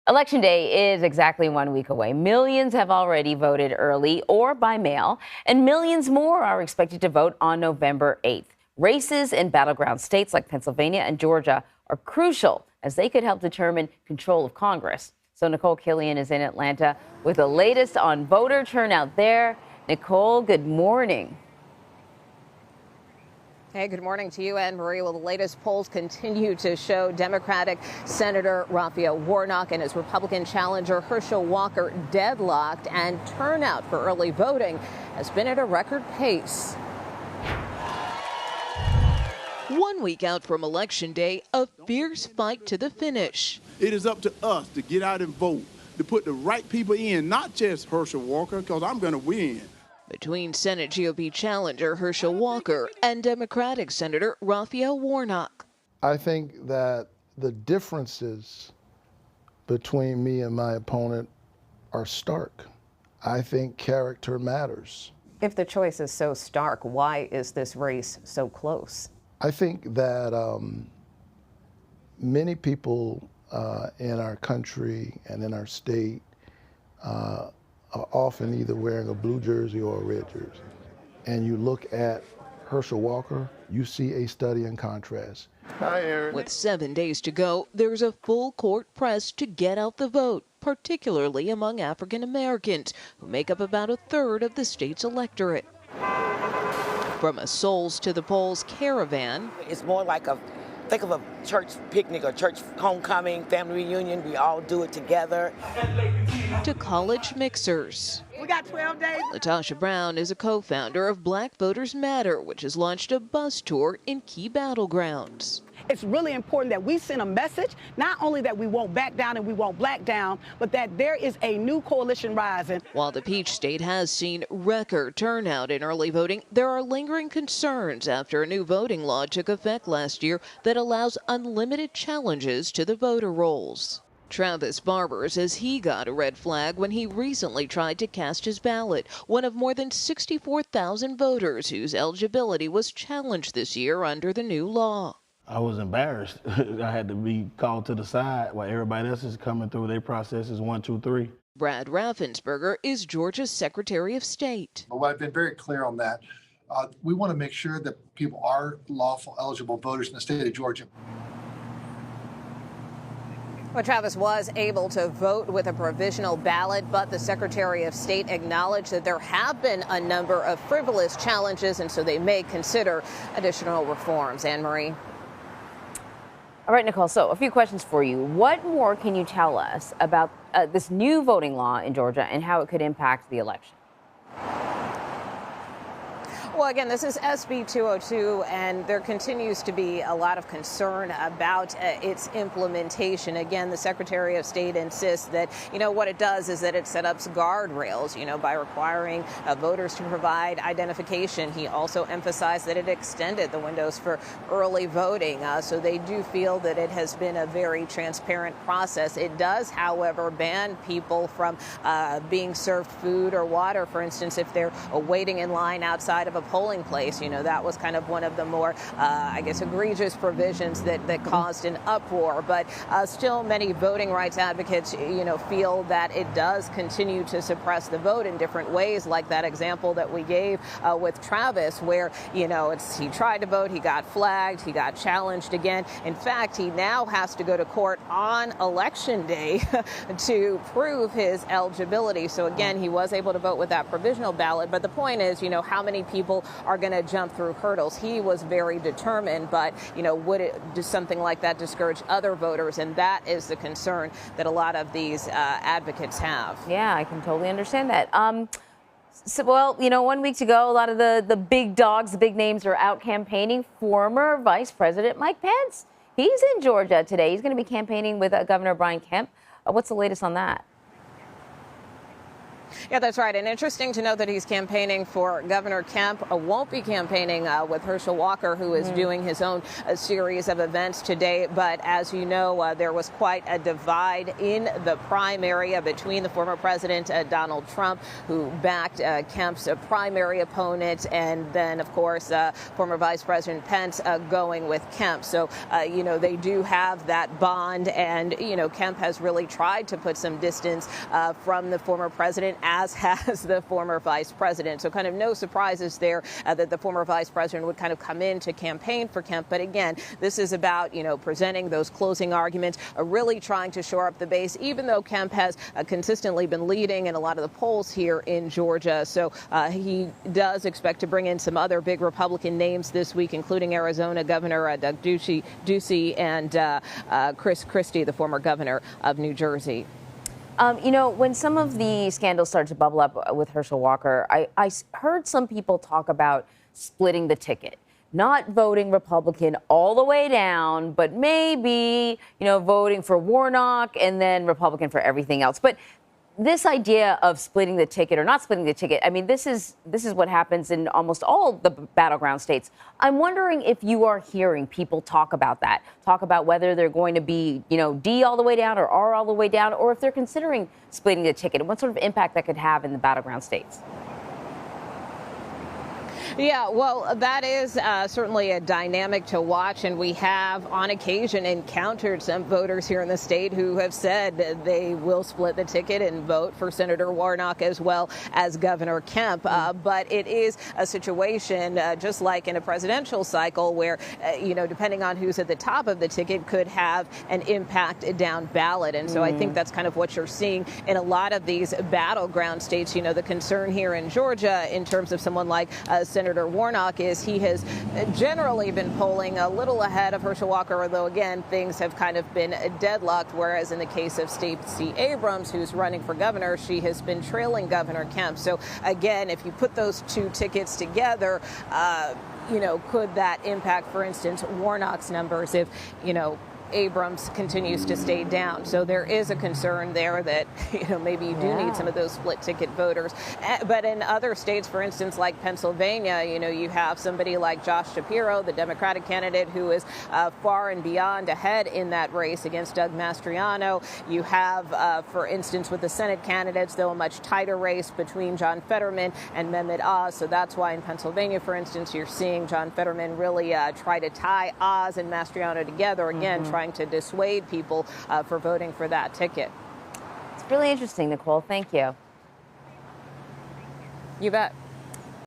Election Day is exactly 1 week away. Millions have already voted early or by mail, and millions more are expected to vote on November 8th. Races in battleground states like Pennsylvania and Georgia are crucial as they could help determine control of Congress. So Nikole Killion is in Atlanta with the latest on voter turnout there. Nikole, good morning. Hey, good morning to you, Anne Marie. Well, the latest polls continue to show Democratic Senator Raphael Warnock and his Republican challenger Herschel Walker deadlocked, and turnout for early voting has been at a record pace. 1 week out from Election Day, a fierce fight to the finish. It is up to us to get out and vote, to put the right people in, not just Herschel Walker, because I'm going to win. Between Senate GOP challenger Herschel Walker and Democratic Senator Raphael Warnock. I think that the differences between me and my opponent are stark. I think character matters. If the choice is so stark, why is this race so close? I think that many people in our country and in our state are often either wearing a blue jersey or a red jersey. And you look at Herschel Walker, you see a study in contrast. Hi, Aaron. With 7 days to go, there's a full court press to get out the vote, particularly among African Americans, who make up about a third of the state's electorate. From a Souls to the Polls caravan. It's more like think of a church picnic or church homecoming, family reunion. We all do it together. To college mixers. We got 12 days. Latasha Brown is a co-founder of Black Voters Matter, which has launched a bus tour in key battlegrounds. It's really important that we send a message, not only that we won't back down and we won't black down, but that there is a new coalition rising. While the Peach State has seen record turnout in early voting, there are lingering concerns after a new voting law took effect last year that allows unlimited challenges to the voter rolls. Travis Barber says he got a red flag when he recently tried to cast his ballot, one of more than 64,000 voters whose eligibility was challenged this year under the new law. I was embarrassed. I had to be called to the side while everybody else is coming through their processes 1, 2, 3. Brad Raffensperger is Georgia's Secretary of State. Well, I've been very clear on that. We want to make sure that people are lawful, eligible voters in the state of Georgia. Well, Travis was able to vote with a provisional ballot, but the Secretary of State acknowledged that there have been a number of frivolous challenges, and so they may consider additional reforms. Anne Marie. All right, Nikole, so a few questions for you. What more can you tell us about this new voting law in Georgia and how it could impact the election? Well, again, this is SB 202, and there continues to be a lot of concern about its implementation. Again, the Secretary of State insists that, what it does is that it sets up guardrails, by requiring voters to provide identification. He also emphasized that it extended the windows for early voting. So they do feel that it has been a very transparent process. It does, however, ban people from being served food or water, for instance, if they're waiting in line outside of a polling place. That was kind of one of the more, egregious provisions that caused an uproar. But still, many voting rights advocates, feel that it does continue to suppress the vote in different ways, like that example that we gave with Travis, where, he tried to vote, he got flagged, he got challenged again. In fact, he now has to go to court on Election Day to prove his eligibility. So again, he was able to vote with that provisional ballot. But the point is, how many people are going to jump through hurdles? He was very determined, but, would it do something like that discourage other voters? And that is the concern that a lot of these advocates have. Yeah, I can totally understand that. 1 week to go, a lot of the big dogs, the big names are out campaigning. Former Vice President Mike Pence, he's in Georgia today. He's going to be campaigning with Governor Brian Kemp. What's the latest on that? Yeah, that's right. And interesting to note that he's campaigning for Governor Kemp, won't be campaigning with Herschel Walker, who is doing his own series of events today. But as you know, there was quite a divide in the primary between the former president, Donald Trump, who backed Kemp's primary opponent, and then, of course, former Vice President Pence going with Kemp. So, they do have that bond. And, Kemp has really tried to put some distance from the former president, as has the former vice president. So kind of no surprises there that the former vice president would kind of come in to campaign for Kemp. But again, this is about, presenting those closing arguments, really trying to shore up the base, even though Kemp has consistently been leading in a lot of the polls here in Georgia. So he does expect to bring in some other big Republican names this week, including Arizona Governor Doug Ducey and Chris Christie, the former governor of New Jersey. When some of the scandals started to bubble up with Herschel Walker, I heard some people talk about splitting the ticket, not voting Republican all the way down, but maybe, voting for Warnock and then Republican for everything else. But this idea of splitting the ticket or not splitting the ticket, I mean, this is what happens in almost all the battleground states. I'm wondering if you are hearing people talk about that, talk about whether they're going to be, D all the way down or R all the way down, or if they're considering splitting the ticket and what sort of impact that could have in the battleground states. Yeah, well, that is certainly a dynamic to watch, and we have on occasion encountered some voters here in the state who have said that they will split the ticket and vote for Senator Warnock as well as Governor Kemp. But it is a situation just like in a presidential cycle where, depending on who's at the top of the ticket could have an impact down ballot. And so I think that's kind of what you're seeing in a lot of these battleground states. The concern here in Georgia in terms of someone like Senator Warnock is he has generally been polling a little ahead of Herschel Walker, although, again, things have kind of been deadlocked, whereas in the case of Stacey Abrams, who's running for governor, she has been trailing Governor Kemp. So, again, if you put those two tickets together, could that impact, for instance, Warnock's numbers if, Abrams continues to stay down? So there is a concern there that, maybe you do need some of those split ticket voters. But in other states, for instance, like Pennsylvania, you have somebody like Josh Shapiro, the Democratic candidate, who is far and beyond ahead in that race against Doug Mastriano. You have, for instance, with the Senate candidates, though, a much tighter race between John Fetterman and Mehmet Oz. So that's why in Pennsylvania, for instance, you're seeing John Fetterman really try to tie Oz and Mastriano together, again, trying to dissuade people for voting for that ticket. It's really interesting, Nikole. Thank you. You bet.